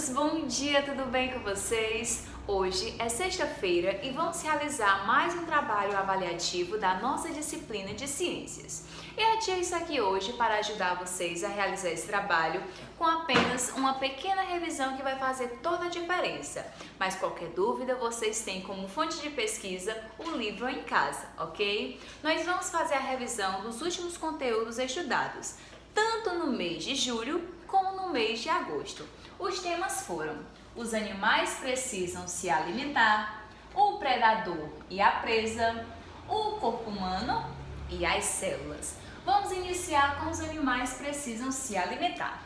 meninos, bom dia, tudo bem com vocês? Hoje é sexta-feira e vamos realizar mais um trabalho avaliativo da nossa disciplina de ciências. E a tia está aqui hoje para ajudar vocês a realizar esse trabalho com apenas uma pequena revisão que vai fazer toda a diferença. Mas qualquer dúvida, vocês têm como fonte de pesquisa o livro em casa, ok? Nós vamos fazer a revisão dos últimos conteúdos estudados, tanto no mês de julho como no mês de agosto. Os temas foram: os animais precisam se alimentar, o predador e a presa, o corpo humano e as células. Vamos iniciar com os animais precisam se alimentar.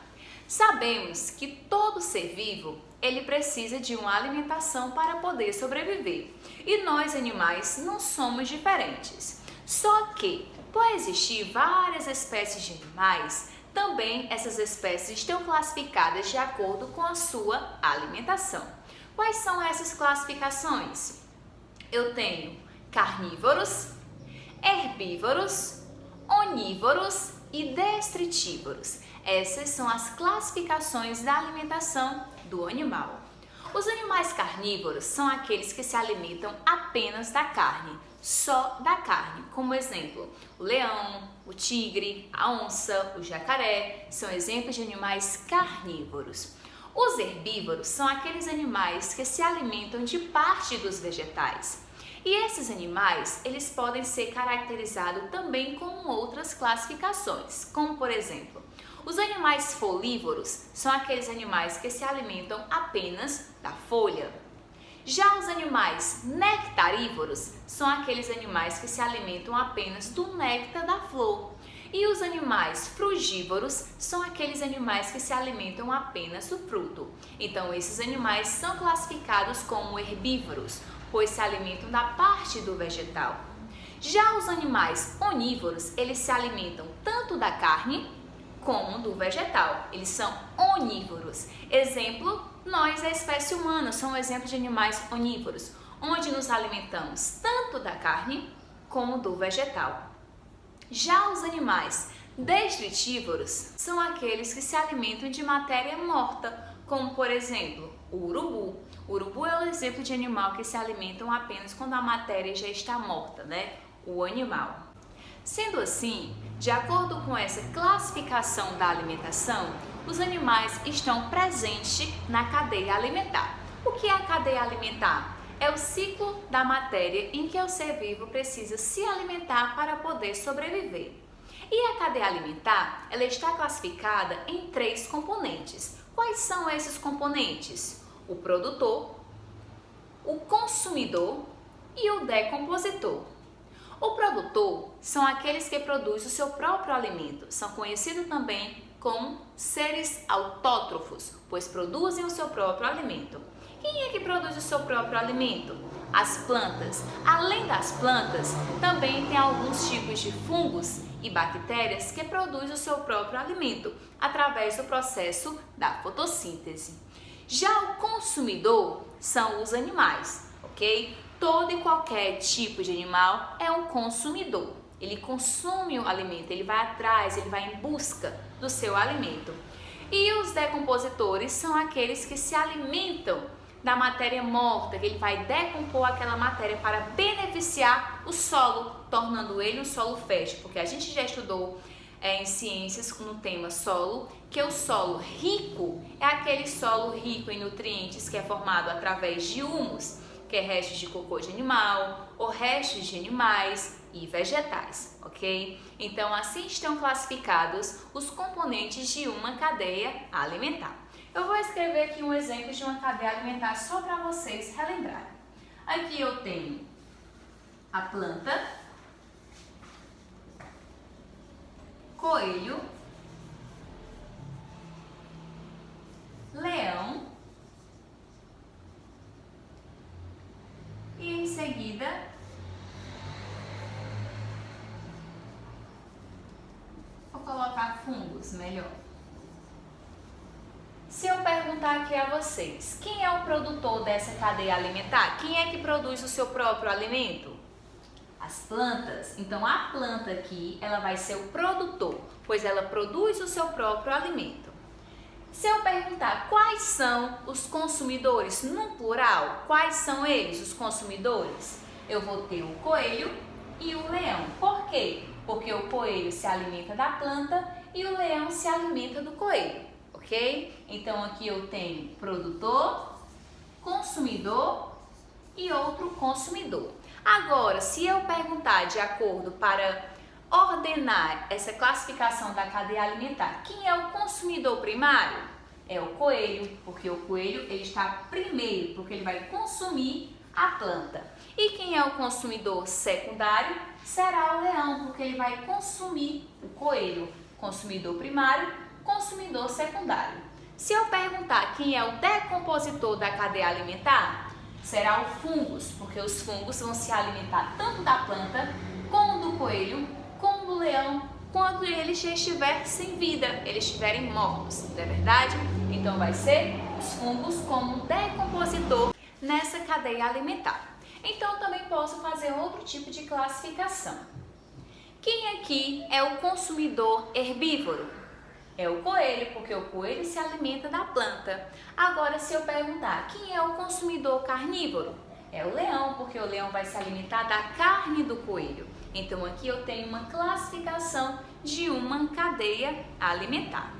Sabemos que todo ser vivo, ele precisa de uma alimentação para poder sobreviver. E nós, animais, não somos diferentes. Só que, por existir várias espécies de animais, também essas espécies estão classificadas de acordo com a sua alimentação. Quais são essas classificações? Eu tenho carnívoros, herbívoros, onívoros e destritívoros. Essas são as classificações da alimentação do animal. Os animais carnívoros são aqueles que se alimentam apenas da carne, só da carne. Como exemplo, o leão, o tigre, a onça, o jacaré são exemplos de animais carnívoros. Os herbívoros são aqueles animais que se alimentam de parte dos vegetais. E esses animais, eles podem ser caracterizados também com outras classificações, como por exemplo, os animais folívoros são aqueles animais que se alimentam apenas da folha. Já os animais nectarívoros são aqueles animais que se alimentam apenas do néctar da flor. E os animais frugívoros são aqueles animais que se alimentam apenas do fruto. Então, esses animais são classificados como herbívoros, pois se alimentam da parte do vegetal. Já os animais onívoros, eles se alimentam tanto da carne como do vegetal. Eles são onívoros. Exemplo, nós, a espécie humana, somos exemplos de animais onívoros, onde nos alimentamos tanto da carne como do vegetal. Já os animais detritívoros são aqueles que se alimentam de matéria morta, como por exemplo, o urubu. O urubu é um exemplo de animal que se alimentam apenas quando a matéria já está morta, né? O animal. Sendo assim, de acordo com essa classificação da alimentação, os animais estão presentes na cadeia alimentar. O que é a cadeia alimentar? É o ciclo da matéria em que o ser vivo precisa se alimentar para poder sobreviver. E a cadeia alimentar, ela está classificada em 3 componentes. Quais são esses componentes? O produtor, o consumidor e o decompositor. O produtor são aqueles que produzem o seu próprio alimento. São conhecidos também como seres autótrofos, pois produzem o seu próprio alimento. Quem é que produz o seu próprio alimento? As plantas. Além das plantas, também tem alguns tipos de fungos e bactérias que produzem o seu próprio alimento através do processo da fotossíntese. Já o consumidor são os animais, ok? Todo e qualquer tipo de animal é um consumidor. Ele consome o alimento, ele vai atrás, ele vai em busca do seu alimento. E os decompositores são aqueles que se alimentam da matéria morta, que ele vai decompor aquela matéria para beneficiar o solo, tornando ele um solo fértil, porque a gente já estudou em ciências no tema solo, que o solo rico é aquele solo rico em nutrientes que é formado através de humus, que é restos de cocô de animal ou restos de animais e vegetais, ok? Então, assim estão classificados os componentes de uma cadeia alimentar. Eu vou escrever aqui um exemplo de uma cadeia alimentar só para vocês relembrarem. Aqui eu tenho a planta, coelho, leão e em seguida vou colocar fungos, melhor. Se eu perguntar aqui a vocês, quem é o produtor dessa cadeia alimentar? Quem é que produz o seu próprio alimento? As plantas. Então, a planta aqui, ela vai ser o produtor, pois ela produz o seu próprio alimento. Se eu perguntar quais são os consumidores no plural, quais são eles, os consumidores? Eu vou ter o coelho e o leão. Por quê? Porque o coelho se alimenta da planta e o leão se alimenta do coelho, ok? Então aqui eu tenho produtor, consumidor e outro consumidor. Agora, se eu perguntar de acordo para ordenar essa classificação da cadeia alimentar, quem é o consumidor primário? É o coelho, porque o coelho ele está primeiro, porque ele vai consumir a planta. E quem é o consumidor secundário? Será o leão, porque ele vai consumir o coelho. Consumidor primário, consumidor secundário. Se eu perguntar quem é o decompositor da cadeia alimentar, será o fungos, porque os fungos vão se alimentar tanto da planta, como do coelho, como do leão, quando ele já estiver sem vida, eles estiverem mortos, não é verdade? Então vai ser os fungos como decompositor nessa cadeia alimentar. Então também posso fazer outro tipo de classificação. Quem aqui é o consumidor herbívoro? É o coelho, porque o coelho se alimenta da planta. Agora, se eu perguntar quem é o consumidor carnívoro? É o leão, porque o leão vai se alimentar da carne do coelho. Então, aqui eu tenho uma classificação de uma cadeia alimentar.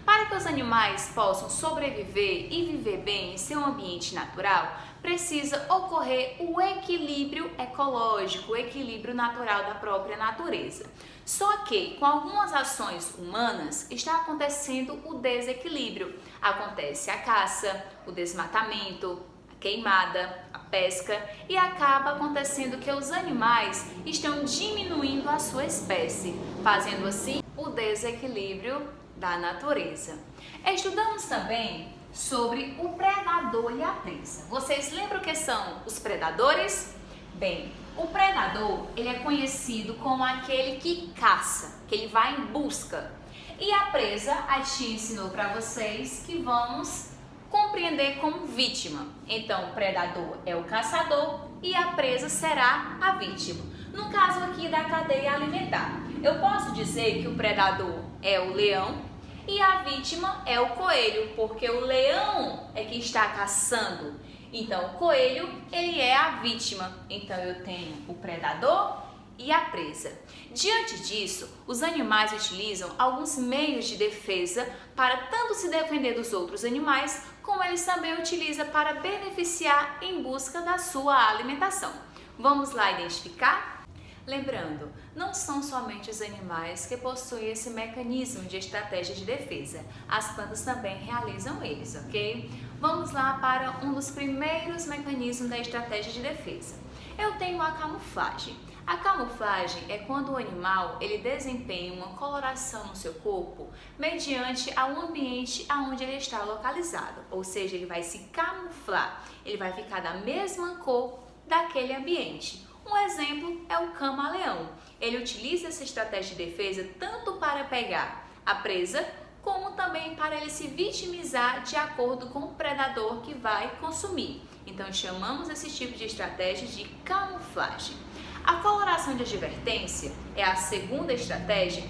Para que os animais possam sobreviver e viver bem em seu ambiente natural, precisa ocorrer o equilíbrio ecológico, o equilíbrio natural da própria natureza. Só que com algumas ações humanas está acontecendo o desequilíbrio. Acontece a caça, o desmatamento, a queimada, a pesca e acaba acontecendo que os animais estão diminuindo a sua espécie, fazendo assim o desequilíbrio da natureza. Estudamos também sobre o predador e a presa. Vocês lembram o que são os predadores? Bem, o predador ele é conhecido como aquele que caça, que ele vai em busca. E a presa, a tia ensinou para vocês que vamos compreender como vítima. Então, o predador é o caçador e a presa será a vítima. No caso aqui da cadeia alimentar, eu posso dizer que o predador é o leão e a vítima é o coelho, porque o leão é que está caçando. Então, o coelho, ele é a vítima. Então, eu tenho o predador e a presa. Diante disso, os animais utilizam alguns meios de defesa para tanto se defender dos outros animais, como eles também utilizam para beneficiar em busca da sua alimentação. Vamos lá identificar? Lembrando, não são somente os animais que possuem esse mecanismo de estratégia de defesa, as plantas também realizam eles, ok? Vamos lá para um dos primeiros mecanismos da estratégia de defesa. Eu tenho a camuflagem. A camuflagem é quando o animal ele desempenha uma coloração no seu corpo mediante ao ambiente aonde ele está localizado, ou seja, ele vai se camuflar, ele vai ficar da mesma cor daquele ambiente. Um exemplo é o camaleão. Ele utiliza essa estratégia de defesa tanto para pegar a presa, como também para ele se vitimizar de acordo com o predador que vai consumir. Então chamamos esse tipo de estratégia de camuflagem. A coloração de advertência é a segunda estratégia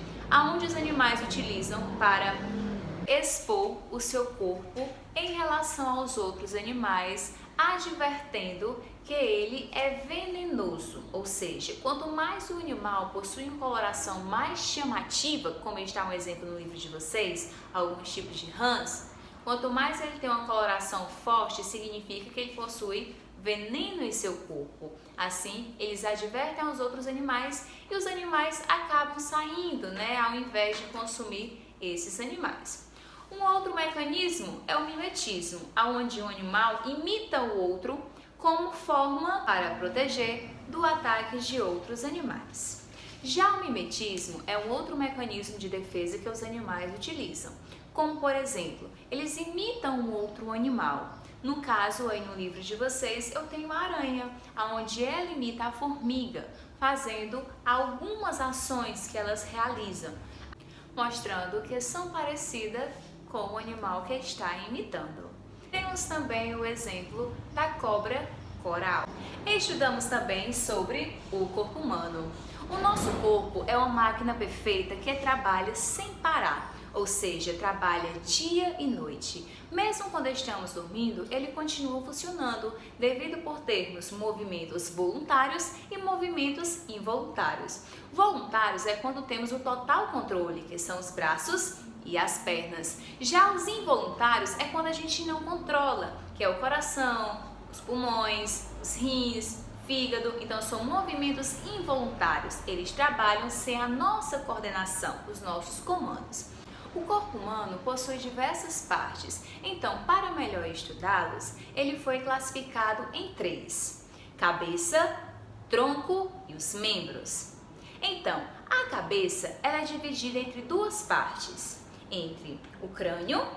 onde os animais utilizam para expor o seu corpo em relação aos outros animais, advertendo que ele é venenoso, ou seja, quanto mais o animal possui uma coloração mais chamativa, como está um exemplo no livro de vocês, alguns tipos de rãs, quanto mais ele tem uma coloração forte, significa que ele possui veneno em seu corpo. Assim, eles advertem aos outros animais e os animais acabam saindo, ao invés de consumir esses animais. Um outro mecanismo é o mimetismo, onde um animal imita o outro como forma para proteger do ataque de outros animais. Já o mimetismo é um outro mecanismo de defesa que os animais utilizam, como por exemplo, eles imitam um outro animal. No caso, aí no livro de vocês, eu tenho a aranha, onde ela imita a formiga, fazendo algumas ações que elas realizam, mostrando que são parecidas com o animal que está imitando. Temos também o exemplo da cobra coral. Estudamos também sobre o corpo humano. O nosso corpo é uma máquina perfeita que trabalha sem parar. ou seja, trabalha dia e noite. Mesmo quando estamos dormindo, ele continua funcionando, devido por termos movimentos voluntários e movimentos involuntários. Voluntários é quando temos o total controle, que são os braços e as pernas. Já os involuntários é quando a gente não controla, que é o coração, os pulmões, os rins, fígado. Então são movimentos involuntários, eles trabalham sem a nossa coordenação, os nossos comandos. O corpo humano possui diversas partes, então para melhor estudá-los, ele foi classificado em 3: cabeça, tronco e os membros. Então, a cabeça ela é dividida entre 2 partes, entre o crânio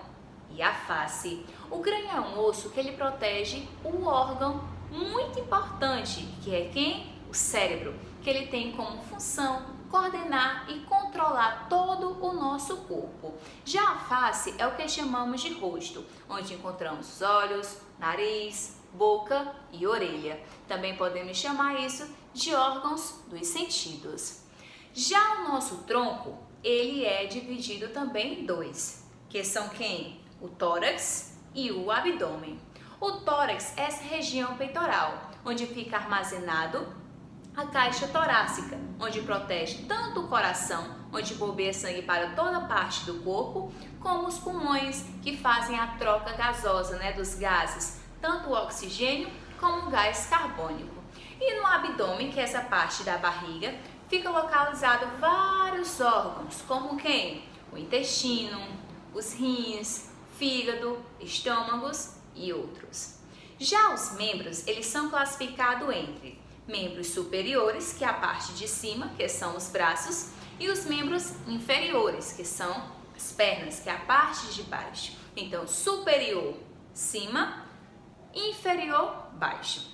e a face. O crânio é um osso que ele protege um órgão muito importante, que é quem? O cérebro, que ele tem como função coordenar e controlar todo o nosso corpo. Já a face é o que chamamos de rosto, onde encontramos os olhos, nariz, boca e orelha. Também podemos chamar isso de órgãos dos sentidos. Já o nosso tronco, ele é dividido também em 2, que são quem? O tórax e o abdômen. O tórax é essa região peitoral, onde fica armazenado a caixa torácica, onde protege tanto o coração, onde bombeia sangue para toda parte do corpo, como os pulmões, que fazem a troca gasosa, dos gases, tanto o oxigênio como o gás carbônico. E no abdômen, que é essa parte da barriga, fica localizado vários órgãos, como quem? O intestino, os rins, fígado, estômagos e outros. Já os membros, eles são classificados entre membros superiores, que é a parte de cima, que são os braços, e os membros inferiores, que são as pernas, que é a parte de baixo. Então, superior, cima, inferior, baixo.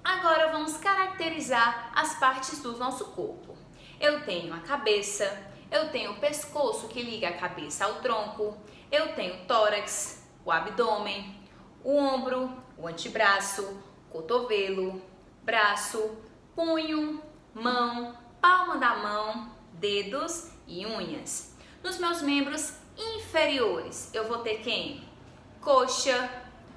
Agora vamos caracterizar as partes do nosso corpo. Eu tenho a cabeça, eu tenho o pescoço que liga a cabeça ao tronco, eu tenho o tórax, o abdômen, o ombro, o antebraço, cotovelo, braço, punho, mão, palma da mão, dedos e unhas. Nos meus membros inferiores, eu vou ter quem? Coxa,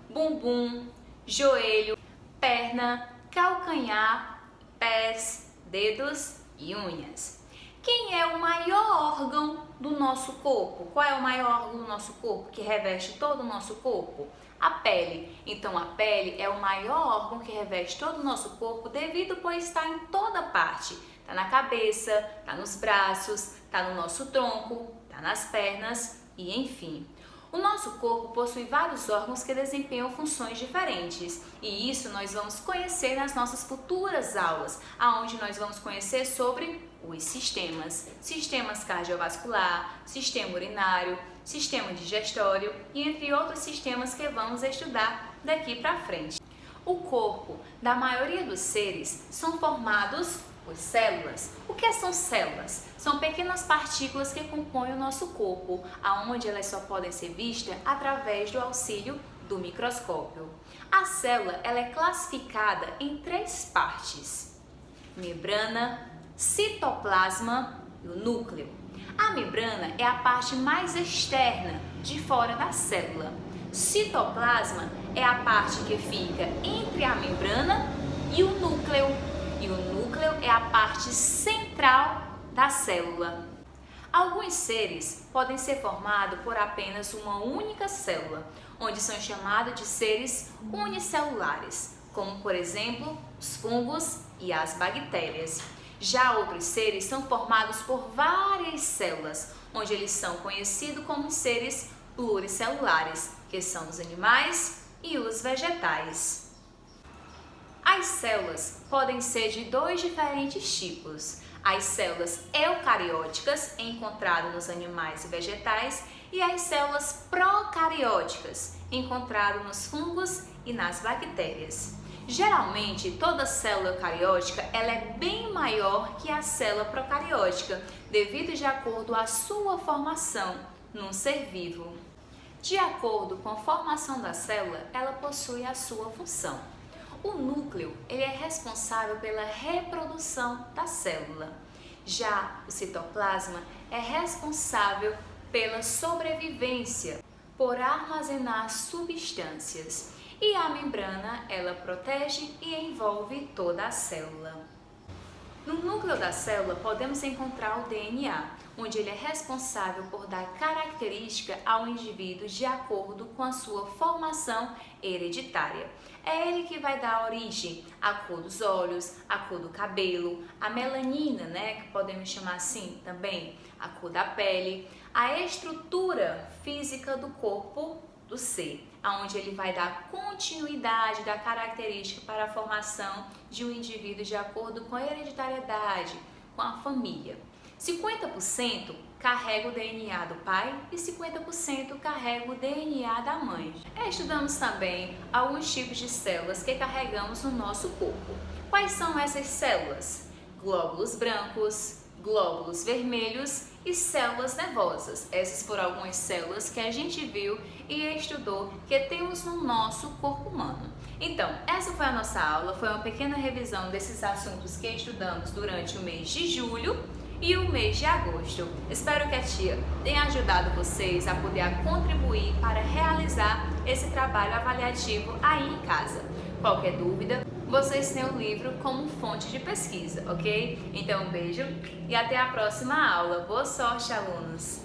bumbum, joelho, perna, calcanhar, pés, dedos e unhas. Quem é o maior órgão do nosso corpo? Qual é o maior órgão do nosso corpo que reveste todo o nosso corpo? A pele. Então a pele é o maior órgão que reveste todo o nosso corpo devido por estar em toda parte. Está na cabeça, está nos braços, está no nosso tronco, está nas pernas e enfim. O nosso corpo possui vários órgãos que desempenham funções diferentes e isso nós vamos conhecer nas nossas futuras aulas, aonde nós vamos conhecer sobre os sistemas cardiovascular, sistema urinário, sistema digestório e entre outros sistemas que vamos estudar daqui para frente. O corpo da maioria dos seres são formados por células. O que são células? São pequenas partículas que compõem o nosso corpo, aonde elas só podem ser vistas através do auxílio do microscópio. A célula ela é classificada em 3 partes: membrana, citoplasma e o núcleo. A membrana é a parte mais externa, de fora da célula. Citoplasma é a parte que fica entre a membrana e o núcleo. E o núcleo é a parte central da célula. Alguns seres podem ser formados por apenas uma única célula, onde são chamados de seres unicelulares, como por exemplo os fungos e as bactérias. Já outros seres são formados por várias células, onde eles são conhecidos como seres pluricelulares, que são os animais e os vegetais. As células podem ser de 2 diferentes tipos: as células eucarióticas, encontradas nos animais e vegetais, e as células procarióticas, encontradas nos fungos e nas bactérias. Geralmente, toda célula eucariótica ela é bem maior que a célula procariótica, devido de acordo à sua formação num ser vivo. De acordo com a formação da célula, ela possui a sua função. O núcleo ele é responsável pela reprodução da célula. Já o citoplasma é responsável pela sobrevivência, por armazenar substâncias. E a membrana, ela protege e envolve toda a célula. No núcleo da célula podemos encontrar o DNA, onde ele é responsável por dar característica ao indivíduo de acordo com a sua formação hereditária. É ele que vai dar origem à cor dos olhos, à cor do cabelo, a melanina, que podemos chamar assim também, a cor da pele, a estrutura física do corpo do ser, aonde ele vai dar continuidade da característica para a formação de um indivíduo de acordo com a hereditariedade, com a família. 50% carrega o DNA do pai e 50% carrega o DNA da mãe. Estudamos também alguns tipos de células que carregamos no nosso corpo. Quais são essas células? Glóbulos brancos, glóbulos vermelhos e células nervosas. Essas foram algumas células que a gente viu e estudou que temos no nosso corpo humano. Então, essa foi a nossa aula, foi uma pequena revisão desses assuntos que estudamos durante o mês de julho e o mês de agosto. Espero que a tia tenha ajudado vocês a poder contribuir para realizar esse trabalho avaliativo aí em casa. Qualquer dúvida, vocês têm o livro como fonte de pesquisa, ok? Então, um beijo e até a próxima aula. Boa sorte, alunos!